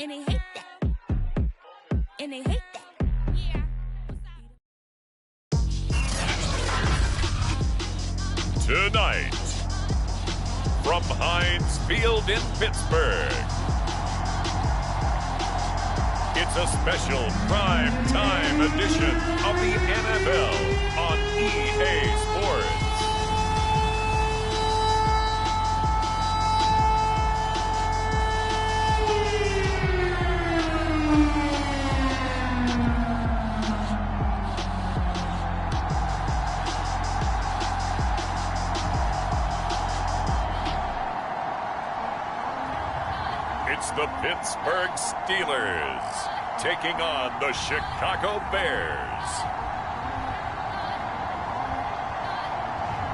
And they hate that. And they hate that. Yeah. Tonight, from Heinz Field in Pittsburgh, it's a special prime time edition of the NFL on EA Sports. It's the Pittsburgh Steelers taking on the Chicago Bears.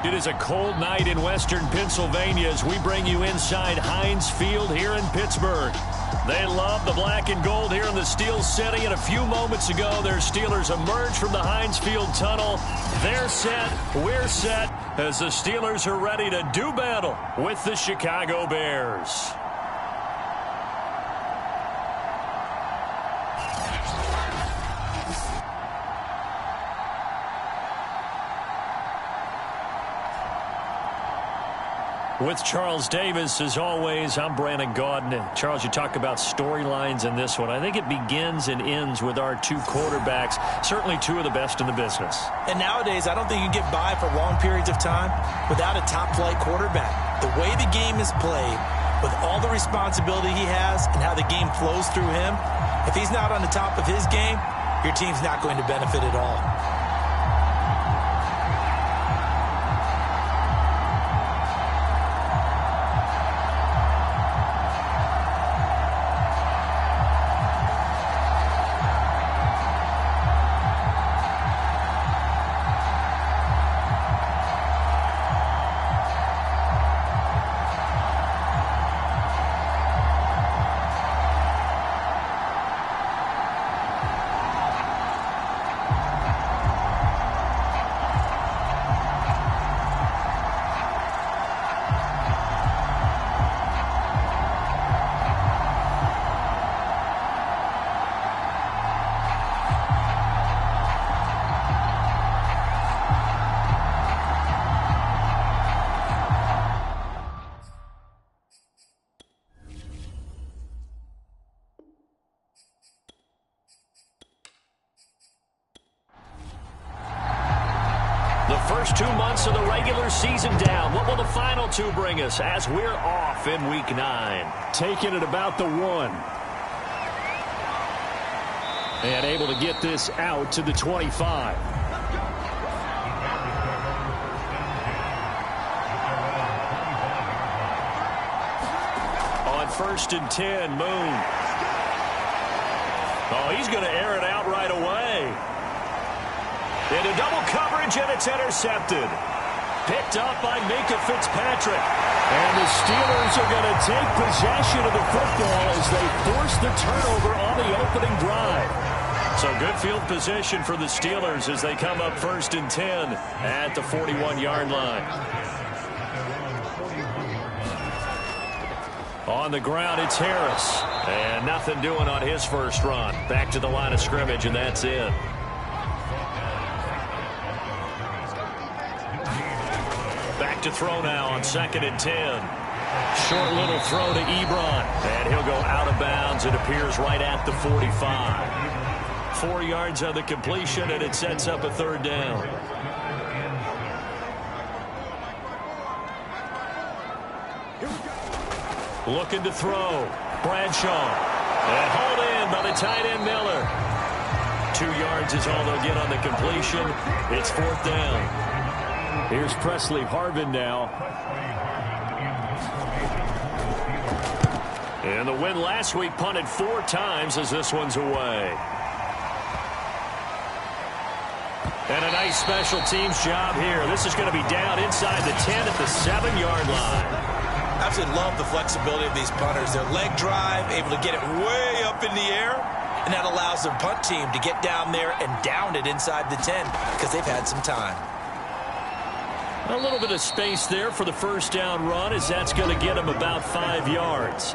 It is a cold night in western Pennsylvania as we bring you inside Heinz Field here in Pittsburgh. They love the black and gold here in the Steel City, and a few moments ago, their Steelers emerged from the Heinz Field tunnel. They're set, we're set, as the Steelers are ready to do battle with the Chicago Bears. With Charles Davis, as always, I'm Brandon Gaudin. Charles, you talk about storylines in this one. I think it begins and ends with our two quarterbacks, certainly two of the best in the business. And nowadays, I don't think you can get by for long periods of time without a top-flight quarterback. The way the game is played, with all the responsibility he has and how the game flows through him, if he's not on the top of his game, your team's not going to benefit at all. The first 2 months of the regular season down. What will the final two bring us as we're off in Week 9? Taking it about the 1. And able to get this out to the 25. On 1st and 10, Moon. Oh, he's going to air it out right away. Into double coverage, and it's intercepted. Picked up by Minka Fitzpatrick. And the Steelers are going to take possession of the football as they force the turnover on the opening drive. So good field position for the Steelers as they come up 1st and 10 at the 41-yard line. On the ground, it's Harris. And nothing doing on his first run. Back to the line of scrimmage, and that's it. Back to throw now on 2nd and 10. Short little throw to Ebron. And he'll go out of bounds. It appears right at the 45. 4 yards on the completion, and it sets up a 3rd down. Looking to throw. Bradshaw. And hauled in by the tight end Miller. 2 yards is all they'll get on the completion. It's 4th down. Here's Presley Harvin now. And the win last week punted 4 times as this one's away. And a nice special teams job here. This is going to be down inside the 10 at the 7-yard line. Absolutely love the flexibility of these punters. Their leg drive, able to get it way up in the air, and that allows their punt team to get down there and down it inside the 10 because they've had some time. A little bit of space there for the first down run as that's going to get them about 5 yards.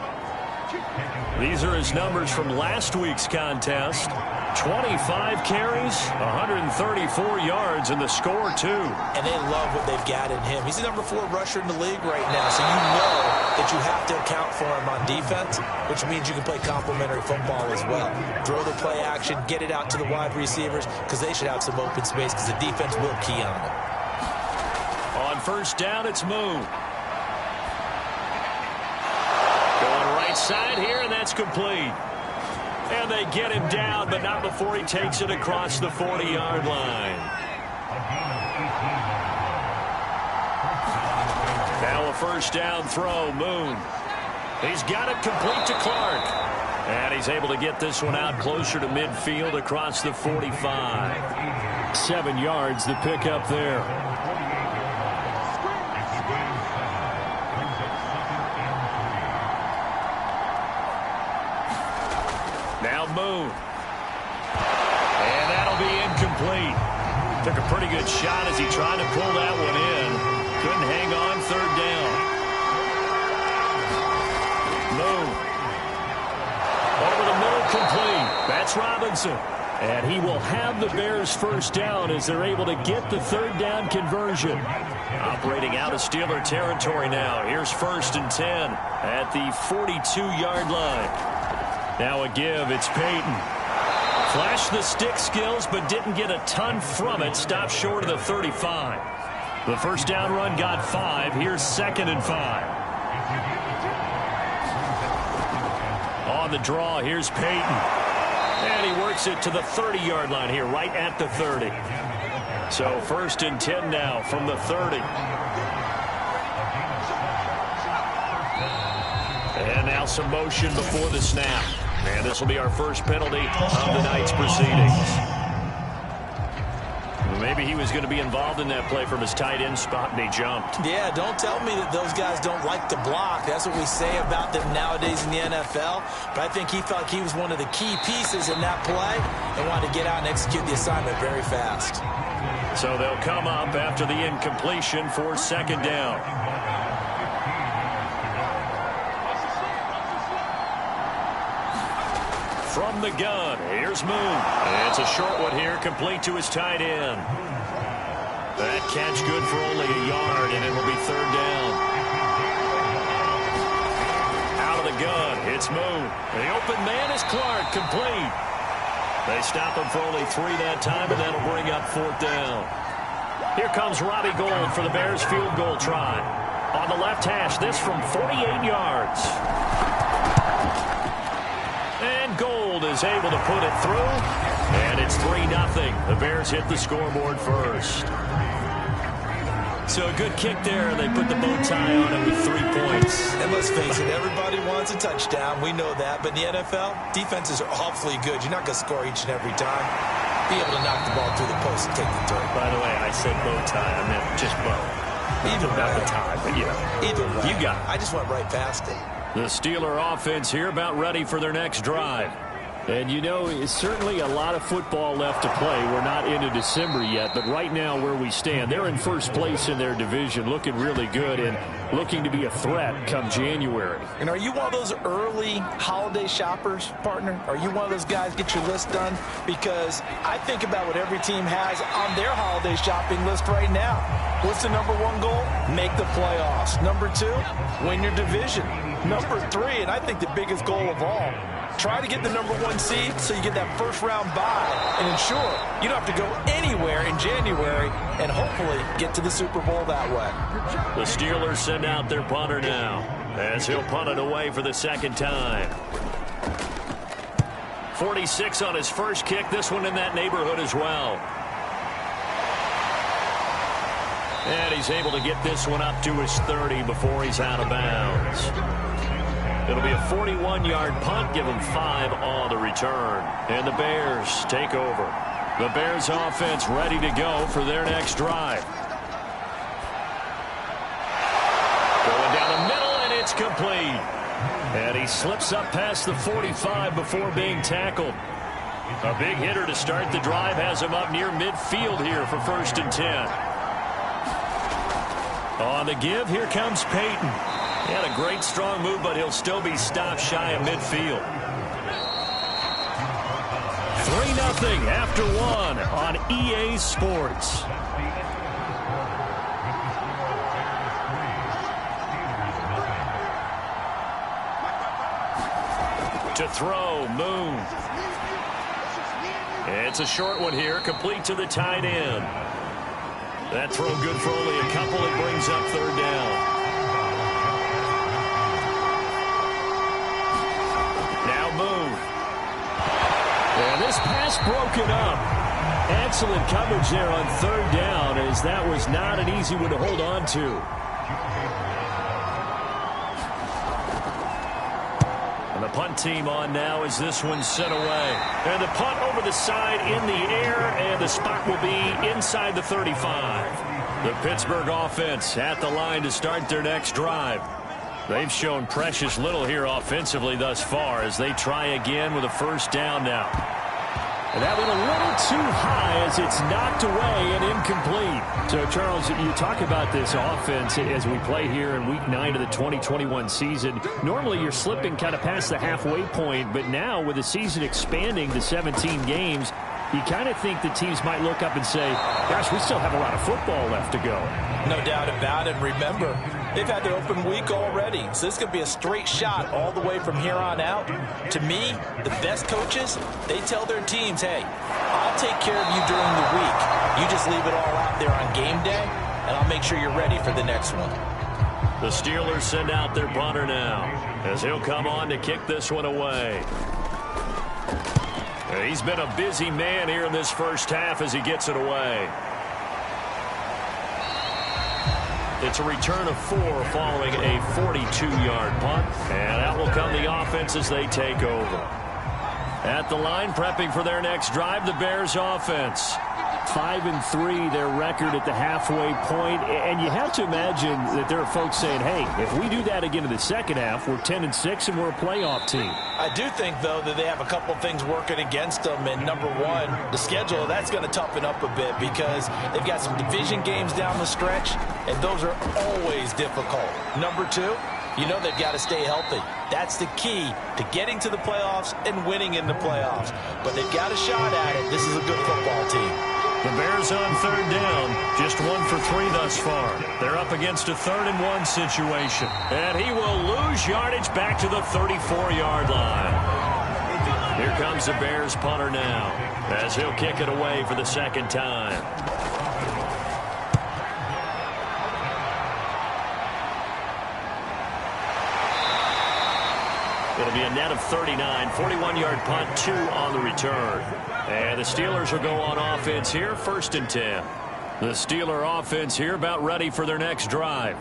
These are his numbers from last week's contest. 25 carries, 134 yards, and the score, too. And they love what they've got in him. He's the number 4 rusher in the league right now, so you know that you have to account for him on defense, which means you can play complementary football as well. Throw the play action, get it out to the wide receivers, because they should have some open space, because the defense will key on it. On first down, it's Moon. Going right side here, and that's complete. And they get him down, but not before he takes it across the 40-yard line. Now a first down throw, Moon. He's got it complete to Clark. And he's able to get this one out closer to midfield across the 45. 7 yards, the pickup there. Now Moon. And that'll be incomplete. Took a pretty good shot as he tried to pull that one in. Couldn't hang on, third down. Moon. Over the middle, complete. That's Robinson. And he will have the Bears first down as they're able to get the third down conversion. Operating out of Steeler territory now. Here's first and 10 at the 42-yard line. Now a give, it's Peyton. Flashed the stick skills, but didn't get a ton from it. Stopped short of the 35. The first down run got 5. Here's second and 5. On the draw, here's Peyton. And he works it to the 30-yard line here, right at the 30. So first and 10 now from the 30. And now some motion before the snap. And this will be our first penalty of the night's proceedings. Maybe he was going to be involved in that play from his tight end spot, and he jumped. Yeah, don't tell me that those guys don't like to block. That's what we say about them nowadays in the NFL. But I think he felt he was one of the key pieces in that play and wanted to get out and execute the assignment very fast. So they'll come up after the incompletion for second down. From the gun, here's Moon. It's a short one here, complete to his tight end. That catch good for only a yard, and it will be third down. Out of the gun, it's Moon. The open man is Clark, complete. They stop him for only 3 that time, and that'll bring up fourth down. Here comes Robbie Gould for the Bears field goal try. On the left hash, this from 48 yards. And Gould is able to put it through. And it's 3-0. The Bears hit the scoreboard first. So a good kick there, and they put the bow tie on it with 3 points. And let's face it, everybody wants a touchdown. We know that. But in the NFL, defenses are awfully good. You're not going to score each and every time. Be able to knock the ball through the post and take the turn. By the way, I said bow tie. I meant just bow. Either not the tie, but you know. Either way. You got it. I just went right past it. The Steeler offense here about ready for their next drive. And, you know, it's certainly a lot of football left to play. We're not into December yet, but right now where we stand, they're in first place in their division, looking really good and looking to be a threat come January. And are you one of those early holiday shoppers, partner? Are you one of those guys get your list done? Because I think about what every team has on their holiday shopping list right now. What's the number 1 goal? Make the playoffs. Number 2, win your division. Number 3, and I think the biggest goal of all, try to get the number 1 seed so you get that first-round bye and ensure you don't have to go anywhere in January and hopefully get to the Super Bowl that way. The Steelers send out their punter now as he'll punt it away for the second time. 46 on his first kick. This one in that neighborhood as well. And he's able to get this one up to his 30 before he's out of bounds. It'll be a 41-yard punt, give him 5 on the return. And the Bears take over. The Bears offense ready to go for their next drive. Going down the middle, and it's complete. And he slips up past the 45 before being tackled. A big hitter to start the drive has him up near midfield here for first and 10. On the give, here comes Peyton. He had a great strong move, but he'll still be stopped shy of midfield. 3-0 after one on EA Sports. To throw, Moon. It's a short one here, complete to the tight end. That throw good for only a couple. It brings up third down. Now Moon. And this pass broken up. Excellent coverage there on third down, as that was not an easy one to hold on to. And the punt team on now as this one's sent away. And the punt over the side in the air, and the spot will be inside the 35. The Pittsburgh offense at the line to start their next drive. They've shown precious little here offensively thus far as they try again with a first down now. And that went a little too high as it's knocked away and incomplete. So, Charles, you talk about this offense as we play here in Week 9 of the 2021 season. Normally, you're slipping kind of past the halfway point, but now with the season expanding to 17 games, you kind of think the teams might look up and say, gosh, we still have a lot of football left to go. No doubt about it. Remember, they've had their open week already, so this could be a straight shot all the way from here on out. To me, the best coaches, they tell their teams, hey, I'll take care of you during the week. You just leave it all out there on game day, and I'll make sure you're ready for the next one. The Steelers send out their punter now as he'll come on to kick this one away. He's been a busy man here in this first half as he gets it away. It's a return of 4 following a 42-yard punt. And out will come the offense as they take over. At the line, prepping for their next drive, the Bears offense. 5-3, their record at the halfway point. And you have to imagine that there are folks saying, hey, if we do that again in the second half, we're 10-6 and we're a playoff team. I do think, though, that they have a couple of things working against them. And number one, the schedule, that's going to toughen up a bit because they've got some division games down the stretch, and those are always difficult. Number two, you know they've got to stay healthy. That's the key to getting to the playoffs and winning in the playoffs. But they've got a shot at it. This is a good football team. The Bears on third down, just 1 for 3 thus far. They're up against a 3rd-and-1 situation. And he will lose yardage back to the 34-yard line. Here comes the Bears punter now as he'll kick it away for the second time. It'll be a net of 39, 41-yard punt, 2 on the return. And the Steelers will go on offense here, 1st and 10. The Steeler offense here about ready for their next drive.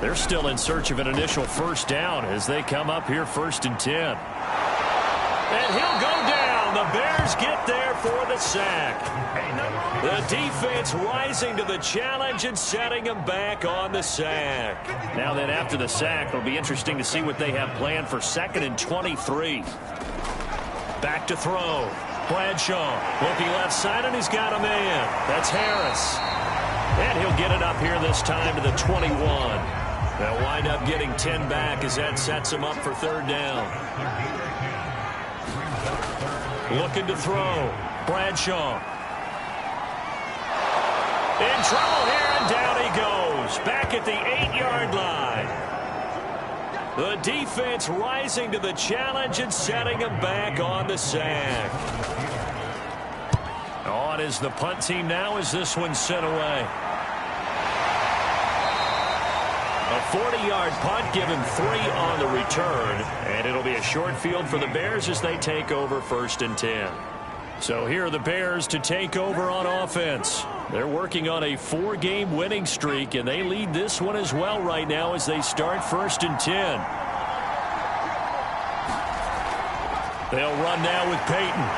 They're still in search of an initial first down as they come up here 1st and 10. And he'll go down. The Bears get there for the sack. The defense rising to the challenge and setting him back on the sack. Now then, after the sack, it'll be interesting to see what they have planned for 2nd and 23. Back to throw. Bradshaw looking left side, and he's got a man. That's Harris. And he'll get it up here this time to the 21. They'll wind up getting 10 back as that sets him up for 3rd down. Looking to throw. Bradshaw. In trouble here, and down he goes. Back at the 8-yard line. The defense rising to the challenge and setting him back on the sack. On is the punt team now as this one's sent away. A 40-yard punt, given 3 on the return. And it'll be a short field for the Bears as they take over 1st and 10. So here are the Bears to take over on offense. They're working on a 4-game winning streak, and they lead this one as well right now as they start 1st and 10. They'll run now with Peyton.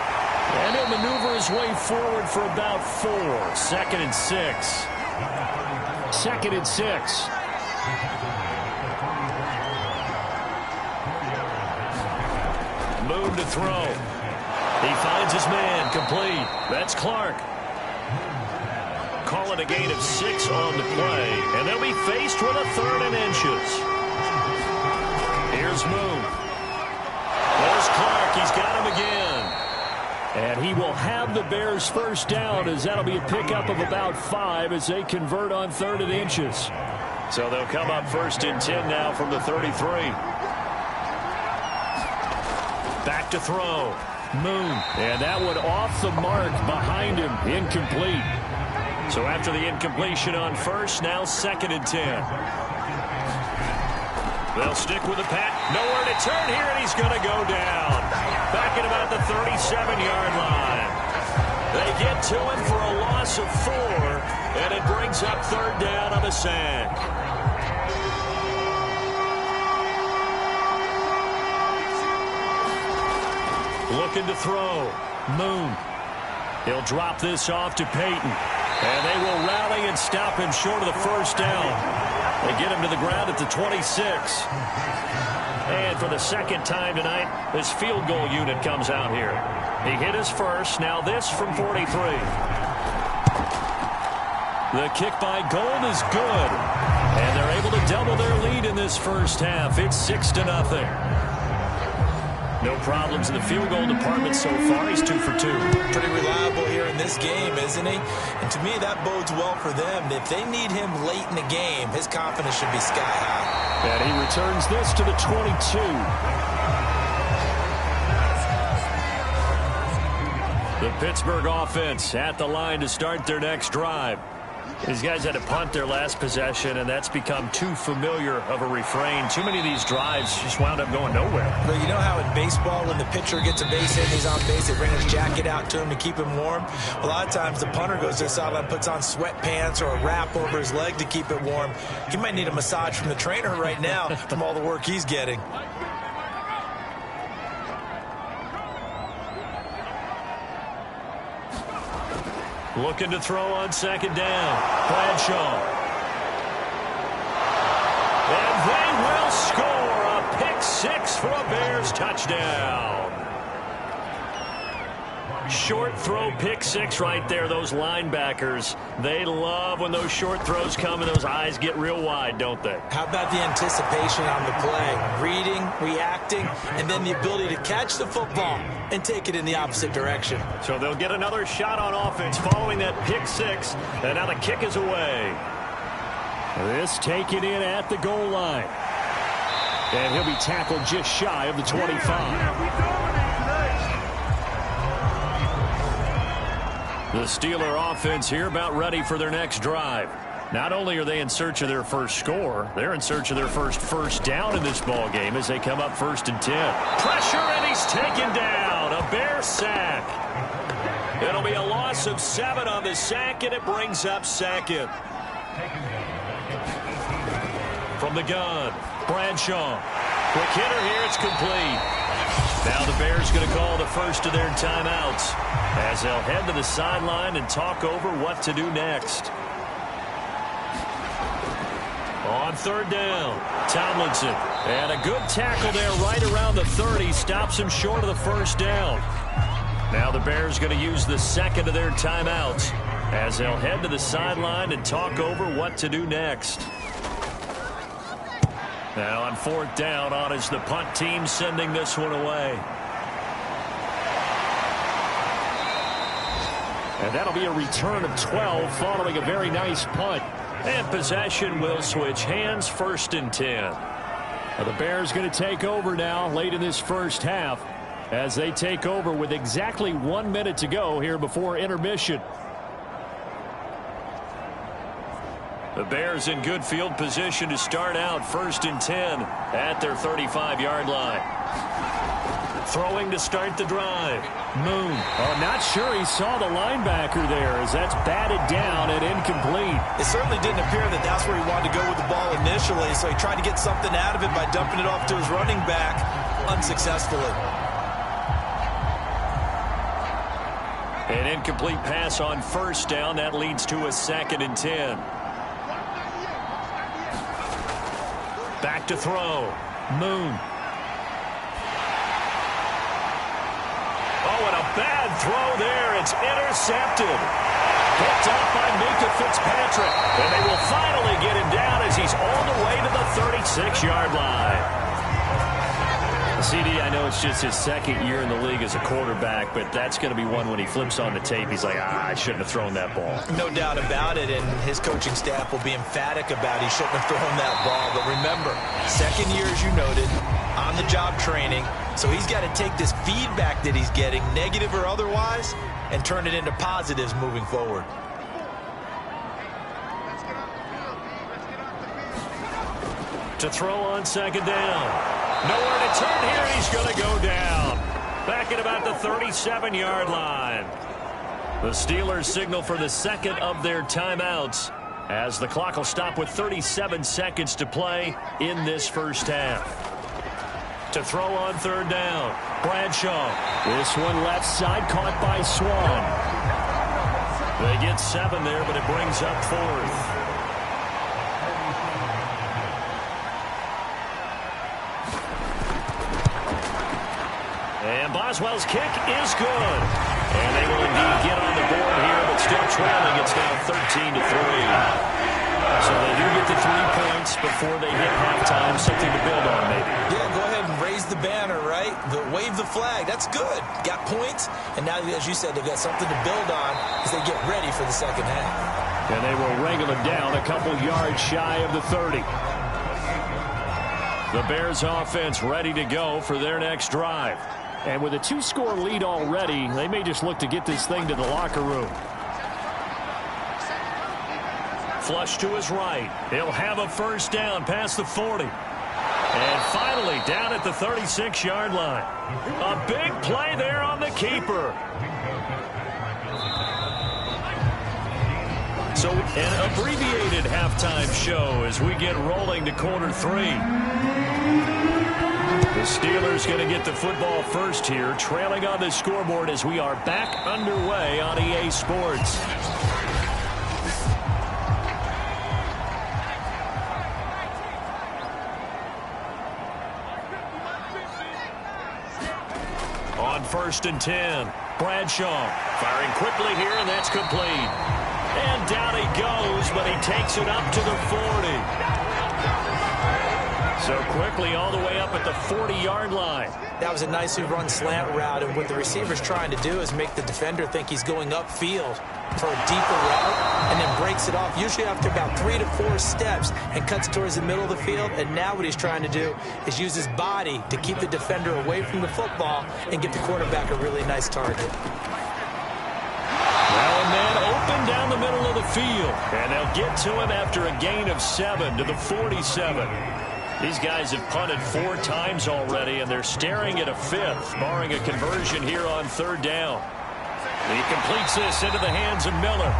And he'll maneuver his way forward for about 4. 2nd and 6. 2nd and 6. Moon to throw. He finds his man, complete. That's Clark. Call it a gain of 6 on the play, and they'll be faced with a 3rd and inches. comes Moon. There's Clark. He's got him again. And he will have the Bears first down, as that'll be a pickup of about 5 as they convert on 3rd and inches. So they'll come up 1st and 10 now from the 33. Back to throw. Moon. And that one off the mark behind him. Incomplete. So after the incompletion on 1st, now 2nd and 10. They'll stick with the pat. Nowhere to turn here, and he's going to go down. Back at about the 37-yard line. They get to him for a loss of 4, and it brings up 3rd down on the sack. Looking to throw. Moon. He'll drop this off to Peyton. And they will rally and stop him short of the 1st down. They get him to the ground at the 26. And for the 2nd time tonight, this field goal unit comes out here. He hit his first. Now this from 43. The kick by Gold is good. And they're able to double their lead in this first half. It's 6-0. No problems in the field goal department so far. He's 2 for 2. Pretty reliable here in this game, isn't he? And to me, that bodes well for them. If they need him late in the game, his confidence should be sky high. And he returns this to the 22. The Pittsburgh offense at the line to start their next drive. These guys had to punt their last possession, and that's become too familiar of a refrain. Too many of these drives just wound up going nowhere. But you know how in baseball, when the pitcher gets a base hit and he's on base, they bring his jacket out to him to keep him warm? A lot of times the punter goes to the sideline, puts on sweatpants or a wrap over his leg to keep it warm. He might need a massage from the trainer right now from all the work he's getting. Looking to throw on 2nd down. Bradshaw. And they will score a pick 6 for a Bears touchdown. Short throw, pick 6 right there. Those linebackers, they love when those short throws come and those eyes get real wide, don't they? How about the anticipation on the play? Reading, reacting, and then the ability to catch the football and take it in the opposite direction. So they'll get another shot on offense following that pick 6, and now the kick is away. This taken in at the goal line. And he'll be tackled just shy of the 25. The Steeler offense here about ready for their next drive. Not only are they in search of their first score, they're in search of their first down in this ball game as they come up 1st and 10. Pressure, and he's taken down. A Bear sack. It'll be a loss of 7 on the sack, and it brings up 2nd. From the gun, Bradshaw. Quick hitter here, it's complete. Now the Bears going to call the first of their timeouts as they'll head to the sideline and talk over what to do next. On 3rd down, Tomlinson. And a good tackle there right around the 30. Stops him short of the 1st down. Now the Bears going to use the 2nd of their timeouts as they'll head to the sideline and talk over what to do next. Now on 4th down, on is the punt team sending this one away. And that'll be a return of 12 following a very nice punt. And possession will switch hands, 1st and 10. Well, the Bears going to take over now late in this first half as they take over with exactly 1 minute to go here before intermission. The Bears in good field position to start out 1st and 10 at their 35-yard line. Throwing to start the drive. Moon. Oh, not sure he saw the linebacker there as that's batted down and incomplete. It certainly didn't appear that that's where he wanted to go with the ball initially, so he tried to get something out of it by dumping it off to his running back unsuccessfully. An incomplete pass on 1st down. That leads to a 2nd and 10. Back to throw. Moon. Oh, and a bad throw there. It's intercepted. Picked up by Mika Fitzpatrick. And they will finally get him down as he's all the way to the 36-yard line. CD, I know it's just his second year in the league as a quarterback, but that's going to be one when he flips on the tape, he's like, I shouldn't have thrown that ball. No doubt about it, and his coaching staff will be emphatic about he shouldn't have thrown that ball. But remember, second year, as you noted, on-the-job training, so he's got to take this feedback that he's getting, negative or otherwise, and turn it into positives moving forward. To throw on second down. Nowhere to turn here, and he's going to go down. Back at about the 37-yard line. The Steelers signal for the second of their timeouts as the clock will stop with 37 seconds to play in this first half. To throw on third down, Bradshaw. This one left side, caught by Swan. They get 7 there, but it brings up 4th. And Boswell's kick is good. And they will indeed get on the board here, but still trailing. It's now 13-3. So they do get the 3 points before they hit halftime. Something to build on, maybe. Yeah, go ahead and raise the banner, right? Wave the flag. That's good. Got points. And now, as you said, they've got something to build on as they get ready for the second half. And they will wrangle it down a couple yards shy of the 30. The Bears offense ready to go for their next drive. And with a 2-score lead already, they may just look to get this thing to the locker room. Flush to his right. He'll have a first down past the 40. And finally down at the 36-yard line. A big play there on the keeper. So an abbreviated halftime show as we get rolling to quarter 3. The Steelers going to get the football first here, trailing on the scoreboard as we are back underway on EA Sports. On 1st and 10, Bradshaw firing quickly here, and that's complete. And down he goes, but he takes it up to the 40. So quickly all the way up at the 40-yard line. That was a nicely run slant route, and what the receiver's trying to do is make the defender think he's going upfield for a deeper route and then breaks it off, usually after about 3 to 4 steps, and cuts towards the middle of the field. And now what he's trying to do is use his body to keep the defender away from the football and give the quarterback a really nice target. Now a man open down the middle of the field, and they'll get to him after a gain of 7 to the 47. These guys have punted 4 times already, and they're staring at a 5th, barring a conversion here on third down. He completes this into the hands of Miller.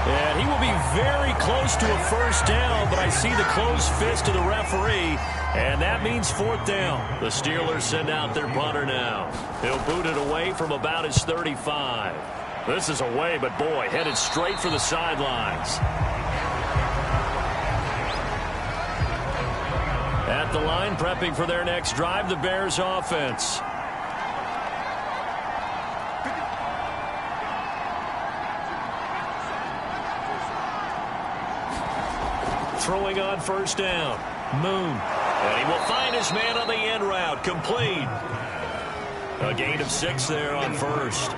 And he will be very close to a first down, but I see the closed fist of the referee, and that means 4th down. The Steelers send out their punter now. He'll boot it away from about his 35. This is away, but boy, headed straight for the sidelines. At the line, prepping for their next drive, the Bears offense. Throwing on first down. Moon. And he will find his man on the end route. Complete. A gain of 6 there on first.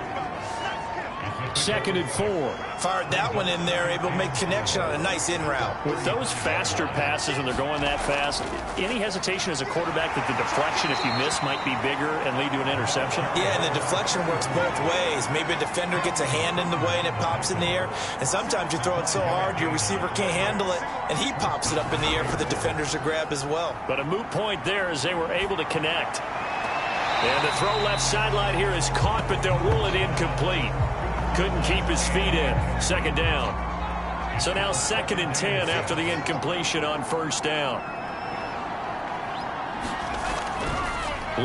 2nd and 4. Fired that one in there, able to make connection on a nice in route. With those faster passes when they're going that fast, any hesitation as a quarterback that the deflection, if you miss, might be bigger and lead to an interception? Yeah, and the deflection works both ways. Maybe a defender gets a hand in the way and it pops in the air. And sometimes you throw it so hard your receiver can't handle it, and he pops it up in the air for the defenders to grab as well. But a moot point there as they were able to connect. And the throw left sideline here is caught, but they'll rule it incomplete. Couldn't keep his feet in. 2nd down. So now 2nd and 10 after the incompletion on first down.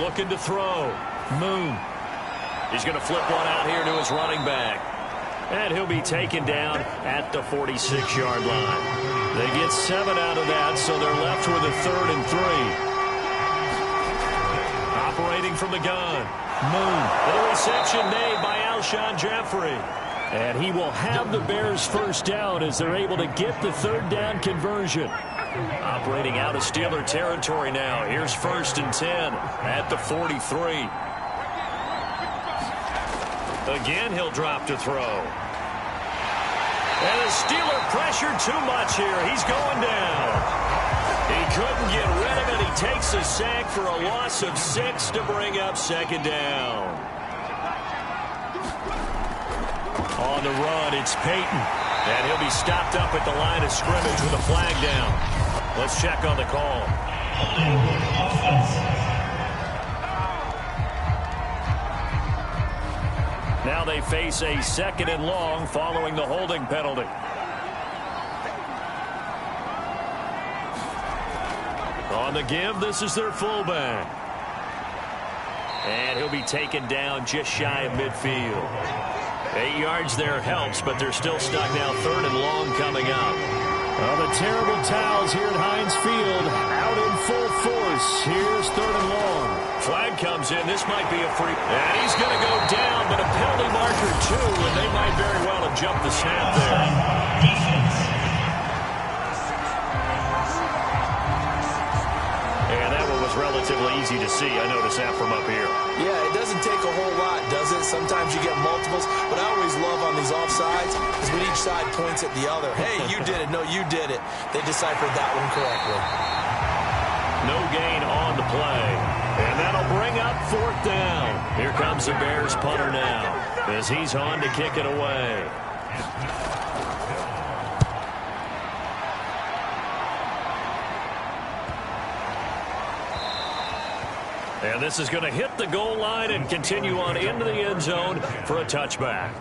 Looking to throw. Moon. He's going to flip one out here to his running back. And he'll be taken down at the 46-yard line. They get 7 out of that, so they're left with a 3rd and 3. Operating from the gun. Moon. The reception made by Alshon Jeffrey. And he will have the Bears first down as they're able to get the 3rd down conversion. Operating out of Steeler territory now. Here's 1st and 10 at the 43. Again, he'll drop to throw. And the Steeler pressure too much here. He's going down. He couldn't get rid of it. He takes a sack for a loss of 6 to bring up 2nd down. On the run, it's Peyton. And he'll be stopped up at the line of scrimmage with a flag down. Let's check on the call. Now they face a 2nd and long following the holding penalty. On the give, this is their fullback. And he'll be taken down just shy of midfield. 8 yards there helps, but they're still stuck now. 3rd and long coming up. Well, the terrible towels here at Heinz Field out in full force. Here's 3rd and long. Flag comes in. This might be a free. And he's going to go down, but a penalty marker too, and they might very well have jumped the snap there. And that one was relatively easy to see. I noticed that from up here. Yeah, it doesn't take a whole lot, does it? Sometimes you get multiples. What I always love on these offsides is when each side points at the other. Hey, you did it. No, you did it. They deciphered that one correctly. No gain on the play. And that'll bring up 4th down. Here comes the Bears punter now as he's on to kick it away. And this is going to hit the goal line and continue on into the end zone for a touchback.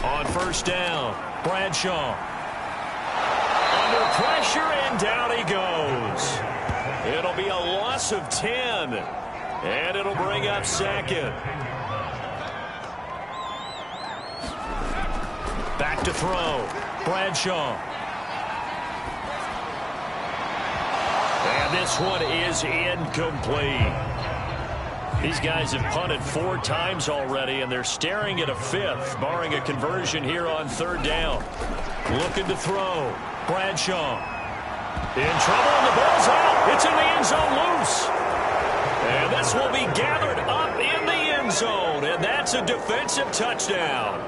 On 1st down, Bradshaw. Under pressure, and down he goes. It'll be a loss of 10, and it'll bring up 2nd. Back to throw, Bradshaw. And this one is incomplete. These guys have punted 4 times already, and they're staring at a 5th, barring a conversion here on 3rd down. Looking to throw. Bradshaw. In trouble, and the ball's out. It's in the end zone loose. And this will be gathered up in the end zone, and that's a defensive touchdown.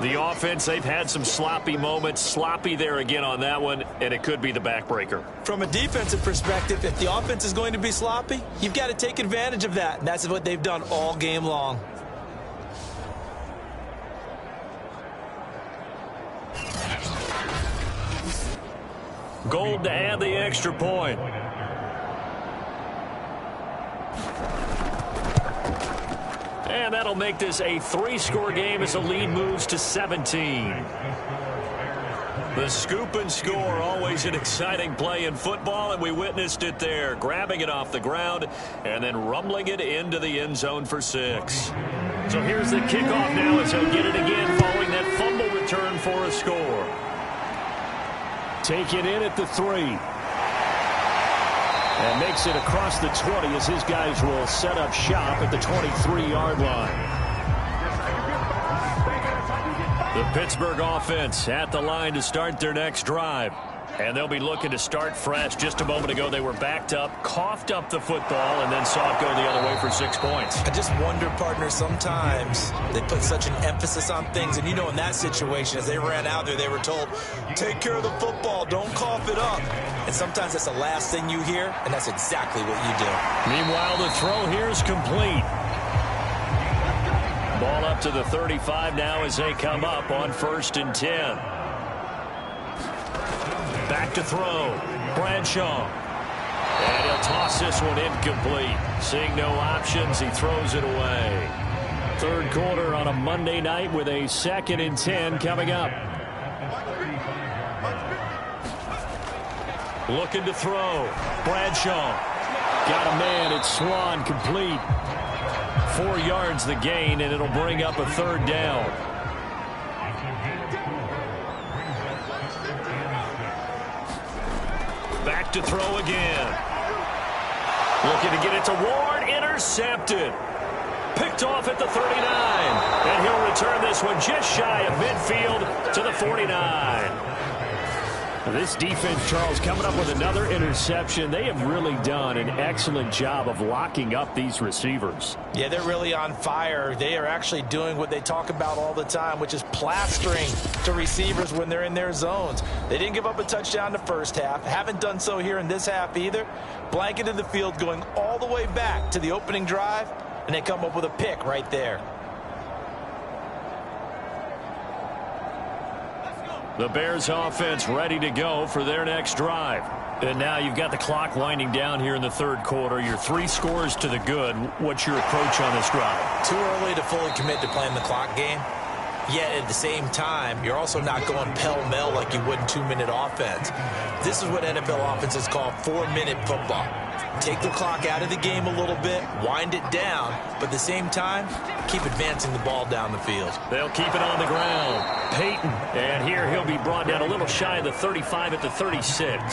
The offense, they've had some sloppy moments. Sloppy there again on that one, and it could be the backbreaker. From a defensive perspective, if the offense is going to be sloppy, you've got to take advantage of that. And that's what they've done all game long. Gold to add the extra point. And that'll make this a 3-score game as the lead moves to 17. The scoop and score, always an exciting play in football, and we witnessed it there, grabbing it off the ground and then rumbling it into the end zone for 6. So here's the kickoff now as he'll get it again following that fumble return for a score. Taken in at the 3. And makes it across the 20 as his guys will set up shop at the 23-yard line. The Pittsburgh offense at the line to start their next drive. And they'll be looking to start fresh. Just a moment ago, they were backed up, coughed up the football, and then saw it go the other way for 6 points. I just wonder, partner, sometimes they put such an emphasis on things. And, you know, in that situation, as they ran out there, they were told, take care of the football, don't cough it up. And sometimes that's the last thing you hear, and that's exactly what you do. Meanwhile, the throw here is complete. Ball up to the 35 now as they come up on 1st and 10. Back to throw. Bradshaw. And he'll toss this one incomplete. Seeing no options, he throws it away. 3rd quarter on a Monday night with a 2nd and 10 coming up. Looking to throw. Bradshaw. Got a man. It's Swan complete. 4 yards the gain, and it'll bring up a 3rd down. Back to throw again. Looking to get it to Ward. Intercepted. Picked off at the 39. And he'll return this one just shy of midfield to the 49. This defense, Charles, coming up with another interception. They have really done an excellent job of locking up these receivers. Yeah, they're really on fire. They are actually doing what they talk about all the time, which is plastering to receivers when they're in their zones. They didn't give up a touchdown the first half. Haven't done so here in this half either. Blanketed the field going all the way back to the opening drive, and they come up with a pick right there. The Bears offense ready to go for their next drive. And now you've got the clock winding down here in the third quarter. You're 3 scores to the good. What's your approach on this drive? Too early to fully commit to playing the clock game. Yet at the same time, you're also not going pell-mell like you would in 2-minute offense. This is what NFL offenses call 4-minute football. Take the clock out of the game a little bit, wind it down, but at the same time, keep advancing the ball down the field. They'll keep it on the ground. Peyton, and here he'll be brought down a little shy of the 35 at the 36.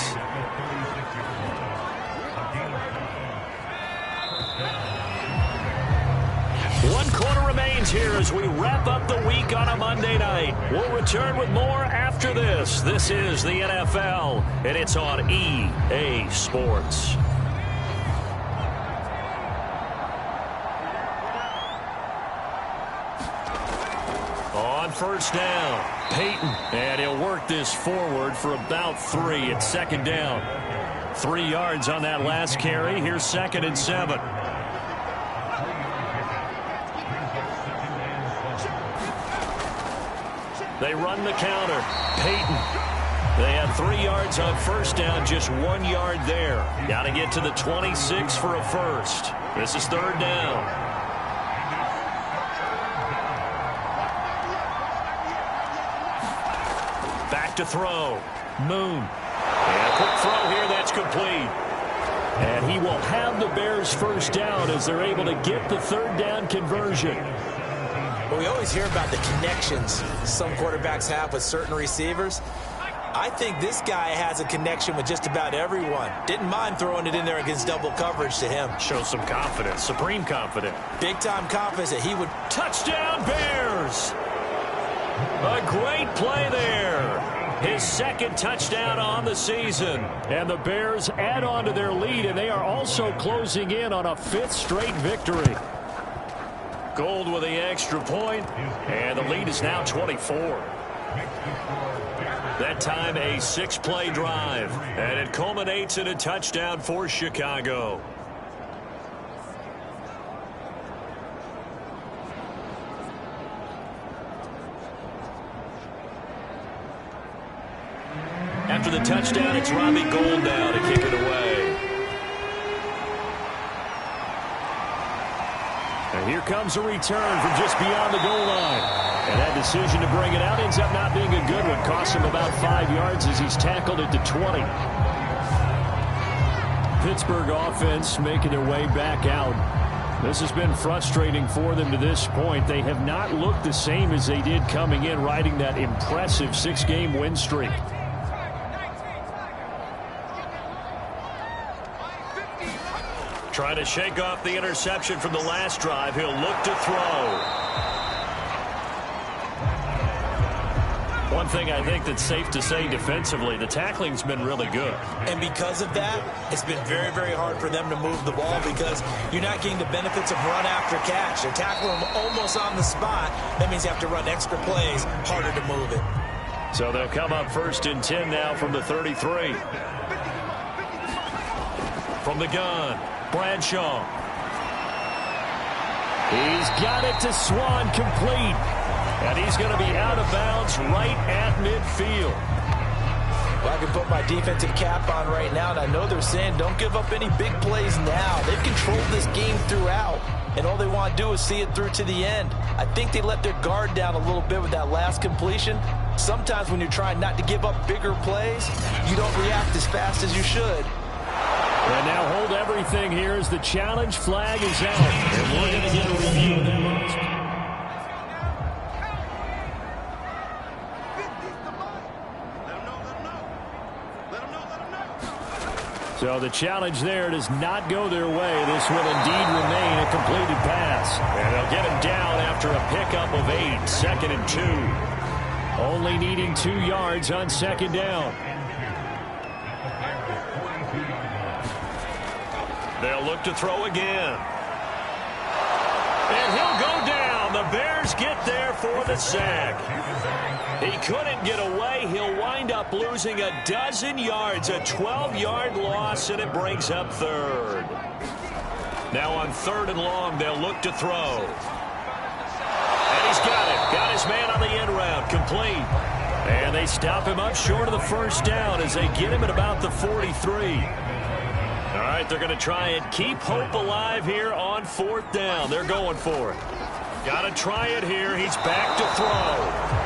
One quarter remains here as we wrap up the week on a Monday night. We'll return with more after this. This is the NFL, and it's on EA Sports. On first down, Peyton, and he'll work this forward for about 3. It's second down. 3 yards on that last carry. Here's 2nd and 7. They run the counter. Peyton. They had 3 yards on first down, just 1 yard there. Got to get to the 26 for a first. This is third down. Back to throw. Moon. And a quick throw here. That's complete. And he will have the Bears first down as they're able to get the third down conversion. Well, we always hear about the connections some quarterbacks have with certain receivers. I think this guy has a connection with just about everyone. Didn't mind throwing it in there against double coverage to him. Shows some confidence, supreme confidence. Big-time confidence that he would... Touchdown, Bears! A great play there. His 2nd touchdown on the season. And the Bears add on to their lead, and they are also closing in on a 5th straight victory. Gold with the extra point, and the lead is now 24. That time a 6-play drive, and it culminates in a touchdown for Chicago. After the touchdown, it's Robbie Gould now to kick it away. And here comes a return from just beyond the goal line. And that decision to bring it out ends up not being a good one. Cost him about 5 yards as he's tackled at the 20. Pittsburgh offense making their way back out. This has been frustrating for them to this point. They have not looked the same as they did coming in, riding that impressive 6-game win streak. Trying to shake off the interception from the last drive. He'll look to throw. One thing I think that's safe to say defensively, the tackling's been really good. And because of that, it's been very, very hard for them to move the ball because you're not getting the benefits of run after catch. They're tackling them almost on the spot. That means you have to run extra plays, harder to move it. So they'll come up 1st and 10 now from the 33. From the gun. Bradshaw. He's got it to Swan, complete. And he's going to be out of bounds right at midfield. Well, I can put my defensive cap on right now, and I know they're saying don't give up any big plays now. They've controlled this game throughout, and all they want to do is see it through to the end. I think they let their guard down a little bit with that last completion. Sometimes when you're trying not to give up bigger plays, you don't react as fast as you should. And now hold everything here as the challenge flag is out. And we're going to get a review of that. So the challenge there does not go their way. This will indeed remain a completed pass. And they'll get him down after a pickup of 8, 2nd and 2. Only needing 2 yards on 2nd down. They'll look to throw again. And he'll go down. The Bears get there for the sack. He couldn't get away. He'll wind up losing a dozen yards, a 12-yard loss, and it brings up 3rd. Now on 3rd and long, they'll look to throw. And he's got it. Got his man on the end route, complete. And they stop him up short of the 1st down as they get him at about the 43. All right, they're going to try and keep hope alive here on 4th down. They're going for it. Got to try it here. He's back to throw.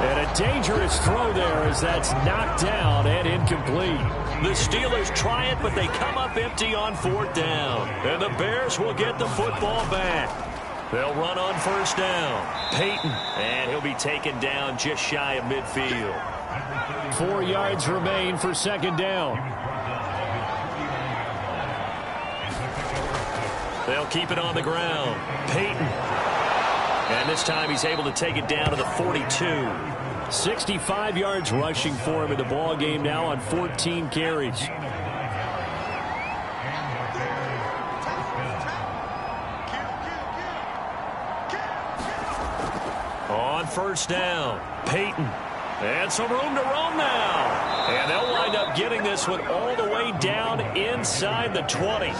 And a dangerous throw there as that's knocked down and incomplete. The Steelers try it, but they come up empty on 4th down. And the Bears will get the football back. They'll run on 1st down. Peyton, and he'll be taken down just shy of midfield. 4 yards remain for 2nd down. They'll keep it on the ground. Peyton. And this time he's able to take it down to the 42. 65 yards rushing for him in the ball game now on 14 carries. On 1st down, Peyton. And some room to roam now. And they'll wind up getting this one all the way down inside the 20.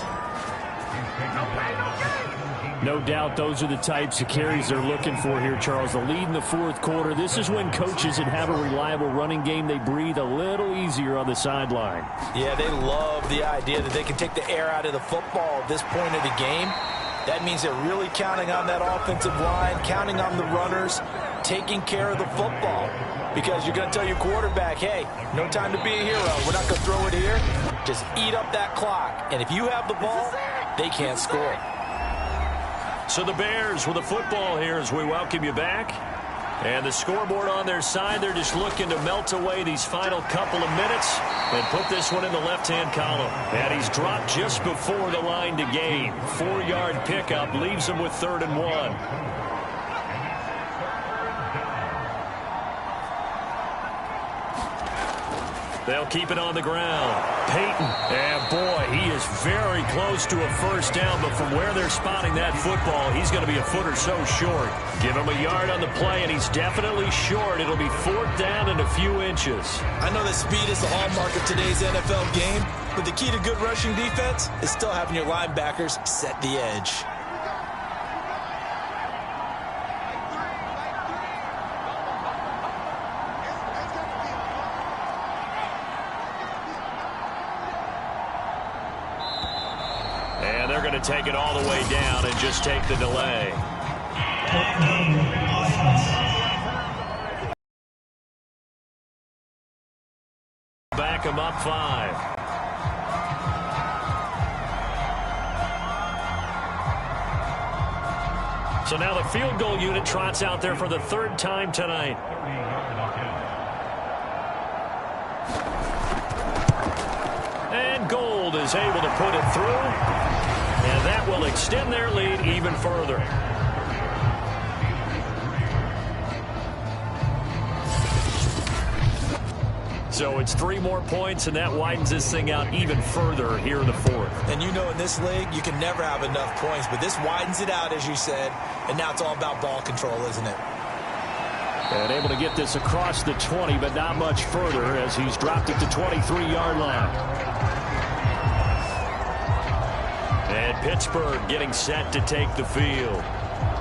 No doubt those are the types of carries they're looking for here, Charles. The lead in the 4th quarter. This is when coaches that have a reliable running game, they breathe a little easier on the sideline. Yeah, they love the idea that they can take the air out of the football at this point of the game. That means they're really counting on that offensive line, counting on the runners, taking care of the football. Because you're going to tell your quarterback, hey, no time to be a hero. We're not going to throw it here. Just eat up that clock. And if you have the ball, they can't score. So the Bears with the football here as we welcome you back. And the scoreboard on their side, they're just looking to melt away these final couple of minutes and put this one in the left-hand column. And he's dropped just before the line to gain. 4-yard pickup leaves him with 3rd and 1. They'll keep it on the ground. Peyton, and boy, he is very close to a 1st down, but from where they're spotting that football, he's going to be a foot or so short. Give him a yard on the play, and he's definitely short. It'll be 4th down and a few inches. I know that speed is the hallmark of today's NFL game, but the key to good rushing defense is still having your linebackers set the edge. To take it all the way down and just take the delay. Back him up 5. So now the field goal unit trots out there for the 3rd time tonight. And Gold is able to put it through. And that will extend their lead even further. So it's 3 more points, and that widens this thing out even further here in the 4th. And you know in this league, you can never have enough points, but this widens it out, as you said, and now it's all about ball control, isn't it? And able to get this across the 20, but not much further as he's dropped it to 23-yard line. And Pittsburgh getting set to take the field.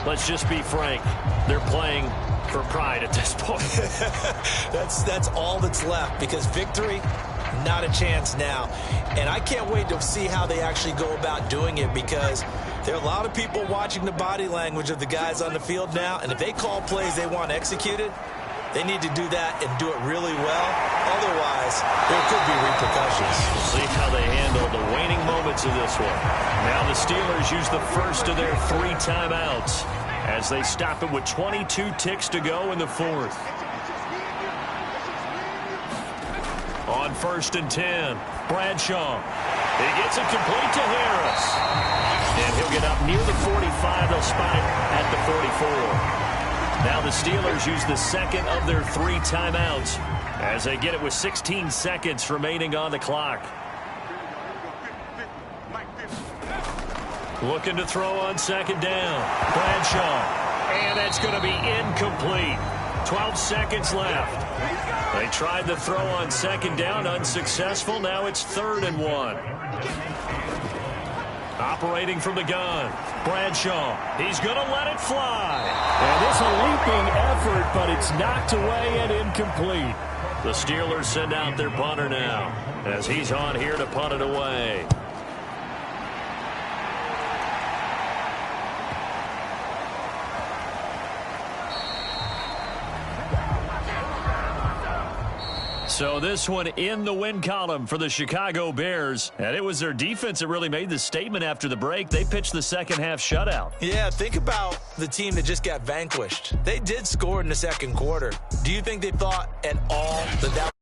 Let's just be frank. They're playing for pride at this point. That's all that's left, because victory, not a chance now. And I can't wait to see how they actually go about doing it, because there are a lot of people watching the body language of the guys on the field now, and if they call plays they want executed, they need to do that and do it really well. Otherwise, there could be repercussions. We'll see how they handle the waning moments of this one. Now the Steelers use the first of their 3 timeouts as they stop it with 22 ticks to go in the 4th. On 1st and 10, Bradshaw. He gets it complete to Harris. And he'll get up near the 45. They'll spot it at the 44. Now the Steelers use the second of their 3 timeouts as they get it with 16 seconds remaining on the clock. Looking to throw on second down. Bradshaw. And that's going to be incomplete. 12 seconds left. They tried the throw on second down, unsuccessful. Now it's 3rd and 1. Operating from the gun. Bradshaw. He's going to let it fly. And it's a leaping effort, but it's knocked away and incomplete. The Steelers send out their punter now as he's on here to punt it away. So this one in the win column for the Chicago Bears. And it was their defense that really made the statement after the break. They pitched the second half shutout. Yeah, think about the team that just got vanquished. They did score in the second quarter. Do you think they thought at all that